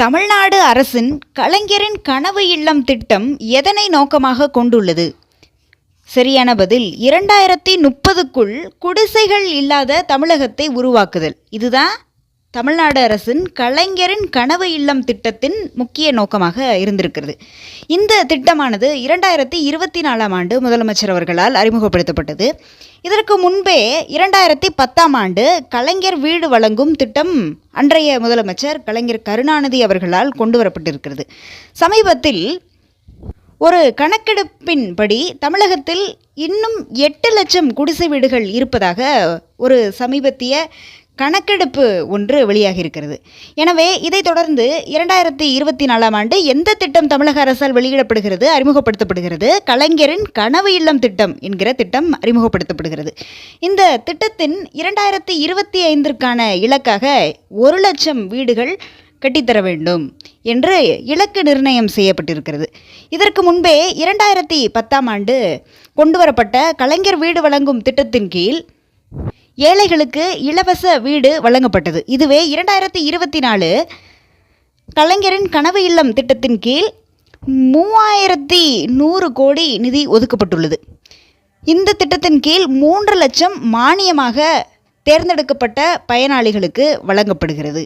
தமிழ்நாடு அரசின் கலைஞரின் கனவு இல்லம் திட்டம் எதனை நோக்கமாக கொண்டுள்ளது? சரியான பதில் 2030க்குள் குடிசைகள் இல்லாத தமிழகத்தை உருவாக்குதல். இதுதான் தமிழ்நாடு அரசின் கலைஞரின் கனவு இல்லம் திட்டத்தின் முக்கிய நோக்கமாக இருந்திருக்கிறது. இந்த திட்டமானது 2024ஆம் ஆண்டு முதலமைச்சர் அவர்களால் அறிமுகப்படுத்தப்பட்டது. இதற்கு முன்பே 2010ஆம் ஆண்டு கலைஞர் வீடு வழங்கும் திட்டம் அன்றைய முதலமைச்சர் கலைஞர் கருணாநிதி அவர்களால் கொண்டு வரப்பட்டிருக்கிறது. சமீபத்தில் ஒரு கணக்கெடுப்பின்படி தமிழகத்தில் இன்னும் 8 லட்சம் குடிசை வீடுகள் இருப்பதாக ஒரு சமீபத்திய கணக்கெடுப்பு ஒன்று வெளியாகி இருக்கிறது. எனவே இதைத் தொடர்ந்து 2024ஆம் ஆண்டு எந்த திட்டம் தமிழக அரசால் வெளியிடப்படுகிறது, அறிமுகப்படுத்தப்படுகிறது? கலைஞரின் கனவு இல்லம் திட்டம் என்கிற திட்டம் அறிமுகப்படுத்தப்படுகிறது. இந்த திட்டத்தின் 2025ற்கான இலக்காக 1 லட்சம் வீடுகள் கட்டித்தர வேண்டும் என்று இலக்கு நிர்ணயம் செய்யப்பட்டிருக்கிறது. இதற்கு முன்பே 2010ஆம் ஆண்டு கொண்டுவரப்பட்ட கலைஞர் வீடு வழங்கும் திட்டத்தின் கீழ் ஏழைகளுக்கு இலவச வீடு வழங்கப்பட்டது. இதுவே 2024 கலைஞரின் கனவு இல்லம் திட்டத்தின் கீழ் 3100 கோடி நிதி ஒதுக்கப்பட்டுள்ளது. இந்த திட்டத்தின் கீழ் 3 லட்சம் மானியமாக தேர்ந்தெடுக்கப்பட்ட பயனாளிகளுக்கு வழங்கப்படுகிறது.